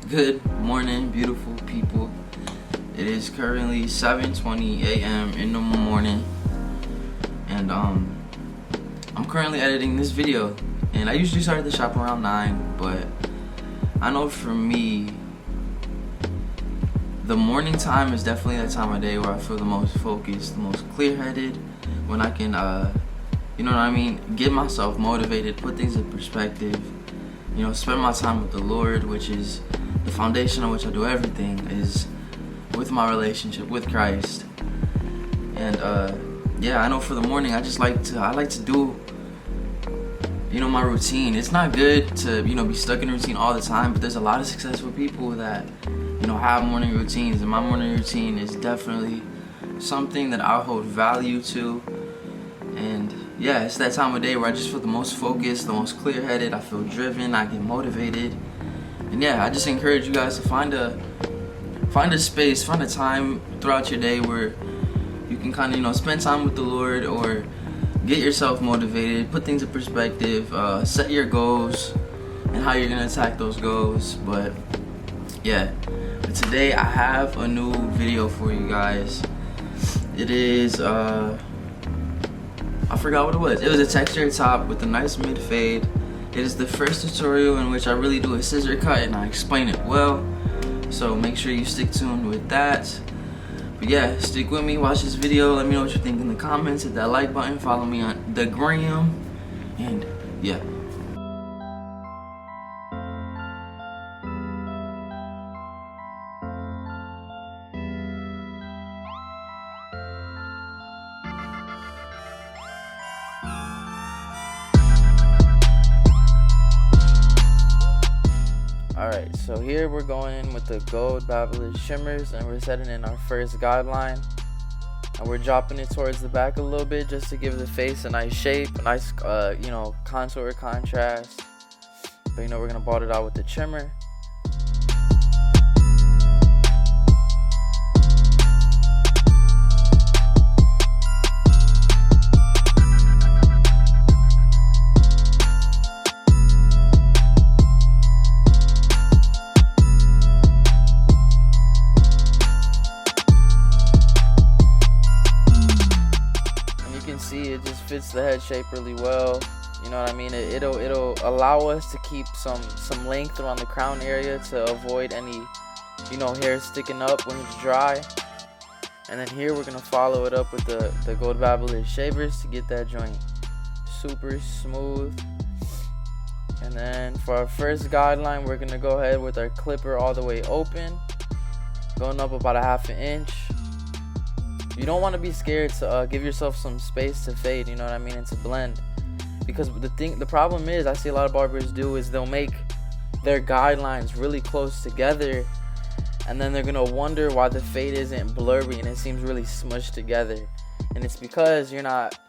Good morning, beautiful people. It is currently 7:20 a.m. in the morning, and I'm currently editing this video. And I usually start the shop around 9, but I know for me, the morning time is definitely that time of day where I feel the most focused, the most clear-headed, when I can, you know what I mean, get myself motivated, put things in perspective, spend my time with the Lord, which is the foundation on which I do everything, is with my relationship with Christ. And I know for the morning I like to do my routine. It's not good to be stuck in a routine all the time, but there's a lot of successful people that have morning routines, and my morning routine is definitely something that I hold value to. And it's that time of day where I just feel the most focused, the most clear-headed. I feel driven, I get motivated. And I just encourage you guys to find a space, find a time throughout your day where you can kind of spend time with the Lord, or get yourself motivated, put things in perspective, set your goals and how you're gonna attack those goals. But today I have a new video for you guys. It is I forgot what it was. It was a texture top with a nice mid fade. It is the first tutorial in which I really do a scissor cut and I explain it well. So make sure you stick tuned with that. But stick with me, watch this video, let me know what you think in the comments, hit that like button, follow me on the gram, and Alright, so here we're going in with the gold Barber shimmers, and we're setting in our first guideline, and we're dropping it towards the back a little bit just to give the face a nice shape, a nice contour contrast. But we're gonna bald it out with the trimmer. See, it just fits the head shape really well. You know what I mean? It'll allow us to keep some length around the crown area to avoid any hair sticking up when it's dry. And then here we're gonna follow it up with the gold Barber shavers to get that joint super smooth. And then for our first guideline, we're gonna go ahead with our clipper all the way open, going up about a ½ inch. You don't want to be scared to give yourself some space to fade, you know what I mean, and to blend. Because the problem is, I see a lot of barbers do, is they'll make their guidelines really close together, and then they're gonna wonder why the fade isn't blurry and it seems really smushed together. And it's because you're not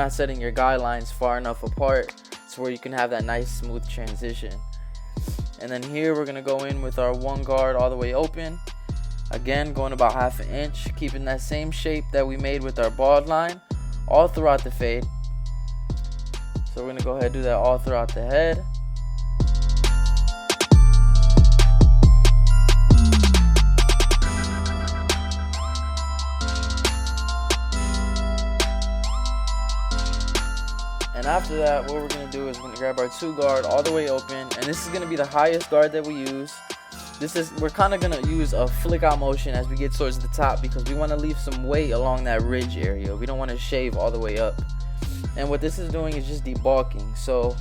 setting your guidelines far enough apart to where you can have that nice smooth transition. And then here we're gonna go in with our one guard all the way open. Again, going about ½ inch, keeping that same shape that we made with our bald line all throughout the fade. So we're going to go ahead and do that all throughout the head. And after that, what we're going to do is we're going to grab our 2 guard all the way open. And this is going to be the highest guard that we use. We're kind of going to use a flick out motion as we get towards the top, because we want to leave some weight along that ridge area. We don't want to shave all the way up. And what this is doing is just debulking. So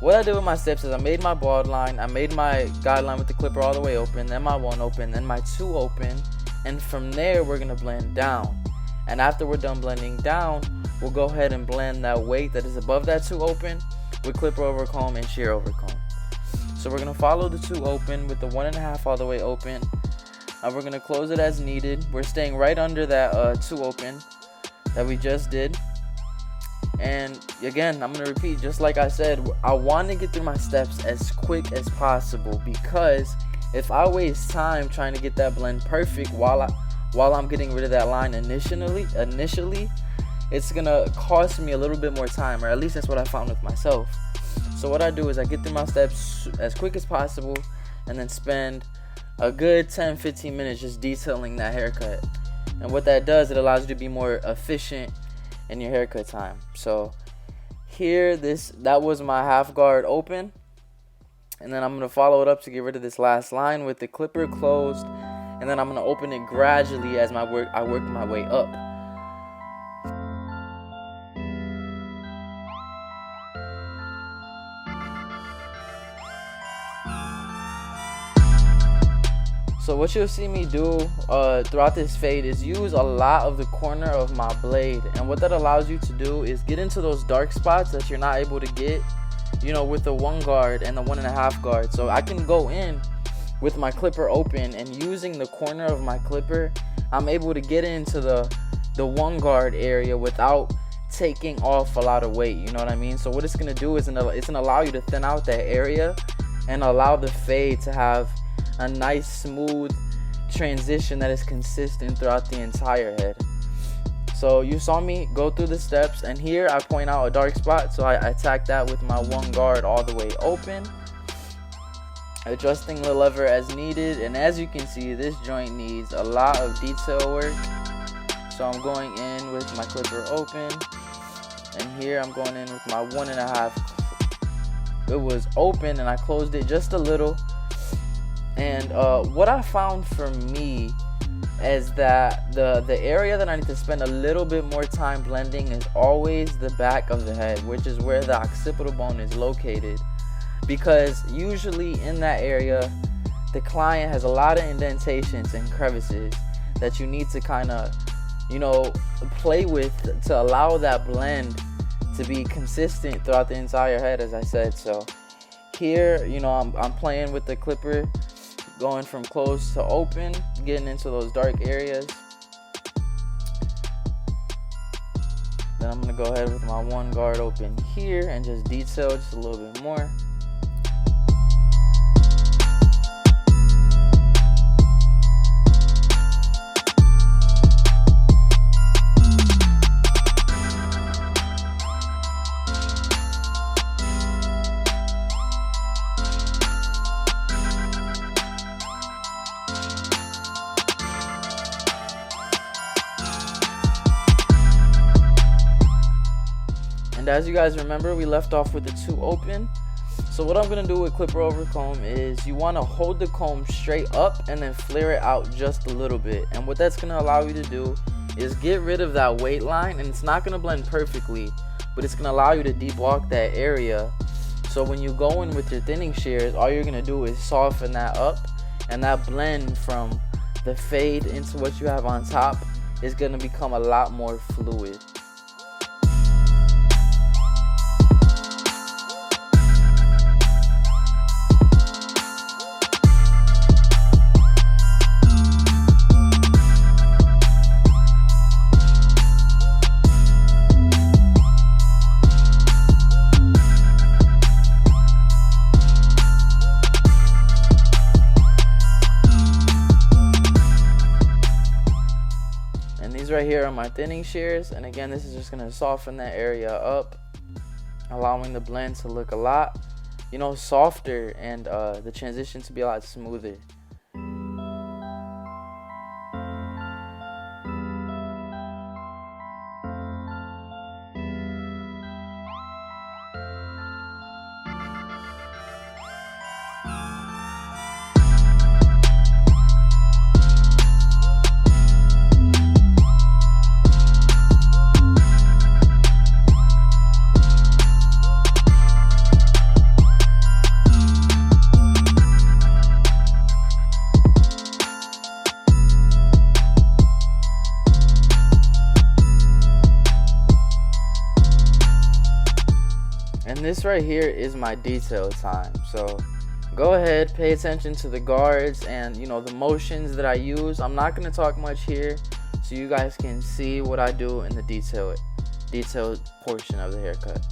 what I did with my steps is I made my bald line, I made my guideline with the clipper all the way open, then my 1 open, then my 2 open, and from there we're going to blend down. And after we're done blending down, we'll go ahead and blend that weight that is above that 2 open with clipper over comb and shear over comb. So we're going to follow the 2 open with the 1.5 all the way open, and we're going to close it as needed. We're staying right under that 2 open that we just did. And again, I'm going to repeat, just like I said, I want to get through my steps as quick as possible, because if I waste time trying to get that blend perfect while I'm getting rid of that line initially, it's going to cost me a little bit more time, or at least that's what I found with myself. So what I do is I get through my steps as quick as possible, and then spend a good 10-15 minutes just detailing that haircut. And what that does, it allows you to be more efficient in your haircut time. So here, that was my half guard open, and then I'm going to follow it up to get rid of this last line with the clipper closed, and then I'm going to open it gradually as I work my way up. So what you'll see me do throughout this fade is use a lot of the corner of my blade, and what that allows you to do is get into those dark spots that you're not able to get, you know, with the 1 guard and the 1.5 guard. So I can go in with my clipper open, and using the corner of my clipper, I'm able to get into the 1 guard area without taking off a lot of weight, you know what I mean? So what it's gonna do is it's gonna allow you to thin out that area and allow the fade to have a nice smooth transition that is consistent throughout the entire head. So you saw me go through the steps, and here I point out a dark spot, so I attack that with my 1 guard all the way open, adjusting the lever as needed. And as you can see, this joint needs a lot of detail work, so I'm going in with my clipper open, and here I'm going in with my 1.5. It was open and I closed it just a little. And what I found for me is that the area that I need to spend a little bit more time blending is always the back of the head, which is where the occipital bone is located, because usually in that area the client has a lot of indentations and crevices that you need to kind of, you know, play with to allow that blend to be consistent throughout the entire head, as I said. So here, you know, I'm playing with the clipper, going from closed to open, getting into those dark areas. Then I'm gonna go ahead with my 1 guard open here and just detail just a little bit more. And as you guys remember, we left off with the 2 open. So what I'm going to do with clipper over comb is you want to hold the comb straight up and then flare it out just a little bit. And what that's going to allow you to do is get rid of that weight line, and it's not going to blend perfectly, but it's going to allow you to deblock that area. So when you go in with your thinning shears, all you're going to do is soften that up, and that blend from the fade into what you have on top is going to become a lot more fluid. Right here are my thinning shears, and again, this is just going to soften that area up, allowing the blend to look a lot, you know, softer, and the transition to be a lot smoother. And this right here is my detail time. So go ahead, pay attention to the guards and, you know, the motions that I use. I'm not going to talk much here, so you guys can see what I do in the detailed portion of the haircut.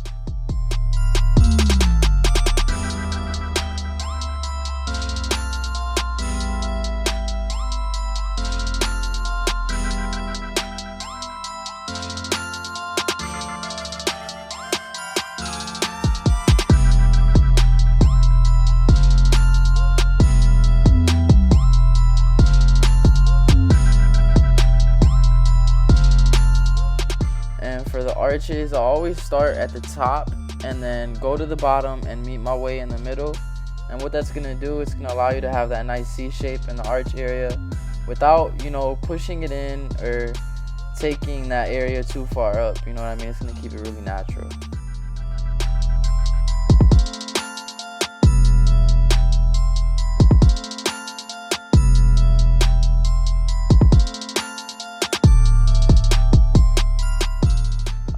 arches, I always start at the top and then go to the bottom and meet my way in the middle. And what that's gonna do, it's gonna allow you to have that nice C shape in the arch area without, you know, pushing it in or taking that area too far up. You know what I mean? It's gonna keep it really natural.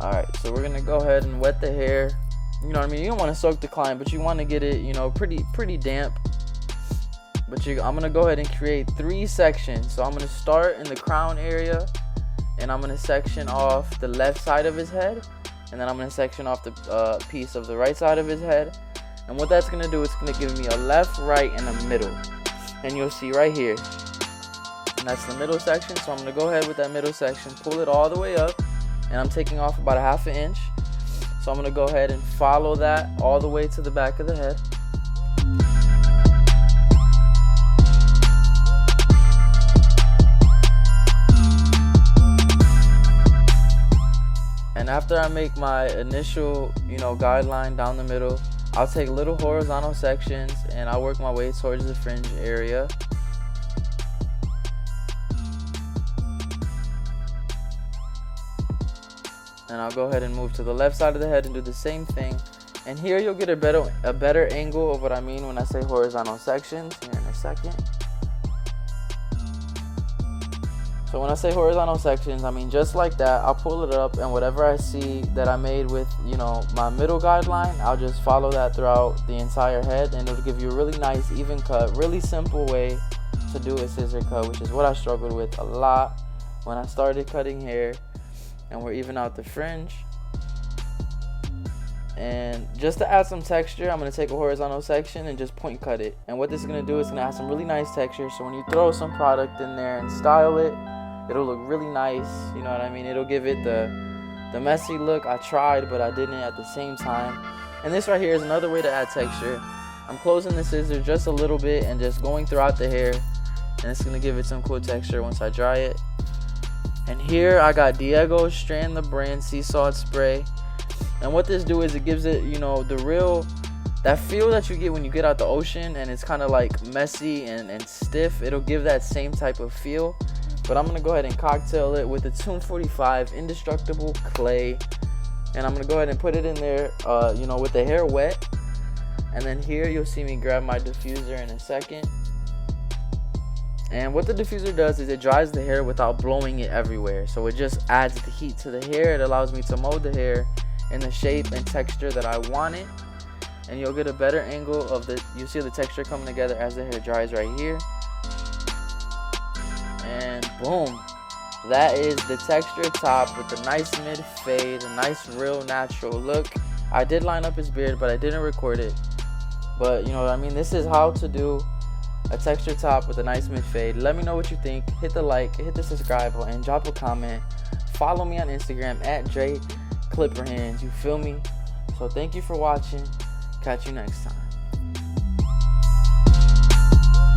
Alright, so we're gonna go ahead and wet the hair. You know what I mean? You don't want to soak the client, but you want to get it, you know, pretty damp. But I'm gonna go ahead and create 3 sections. So I'm gonna start in the crown area, and I'm gonna section off the left side of his head, and then I'm gonna section off the piece of the right side of his head. And what that's gonna do, it's gonna give me a left, right, and a middle. And you'll see right here, and that's the middle section. So I'm gonna go ahead with that middle section, pull it all the way up, and I'm taking off about a 1/2 inch. So I'm gonna go ahead and follow that all the way to the back of the head. And after I make my initial, you know, guideline down the middle, I'll take little horizontal sections and I'll work my way towards the fringe area. And I'll go ahead and move to the left side of the head and do the same thing. And here you'll get a better angle of what I mean when I say horizontal sections here in a second. So when I say horizontal sections, I mean just like that. I'll pull it up, and whatever I see that I made with, you know, my middle guideline, I'll just follow that throughout the entire head, and it'll give you a really nice even cut, really simple way to do a scissor cut, which is what I struggled with a lot when I started cutting hair. And we're even out the fringe. And just to add some texture, I'm going to take a horizontal section and just point cut it. And what this is going to do is going to add some really nice texture. So when you throw some product in there and style it, it'll look really nice. You know what I mean? It'll give it the messy look. I tried, but I didn't at the same time. And this right here is another way to add texture. I'm closing the scissors just a little bit and just going throughout the hair. And it's going to give it some cool texture once I dry it. And here I got Diego Strand the brand sea salt spray. And what this do is it gives it, you know, that feel that you get when you get out the ocean and it's kind of like messy and stiff. It'll give that same type of feel. But I'm going to go ahead and cocktail it with the Tomb 45 Indestructible Clay. And I'm going to go ahead and put it in there, you know, with the hair wet. And then here you'll see me grab my diffuser in a second. And what the diffuser does is it dries the hair without blowing it everywhere. So it just adds the heat to the hair. It allows me to mold the hair in the shape and texture that I want it. And you'll get a better angle of you see the texture coming together as the hair dries right here. And boom. That is the texture top with the nice mid fade, a nice real natural look. I did line up his beard, but I didn't record it. But you know what I mean? This is how to do a texture top with a nice mid fade. Let me know what you think. Hit the like, hit the subscribe button, drop a comment. Follow me on Instagram at DreClipperhands. You feel me? So thank you for watching. Catch you next time.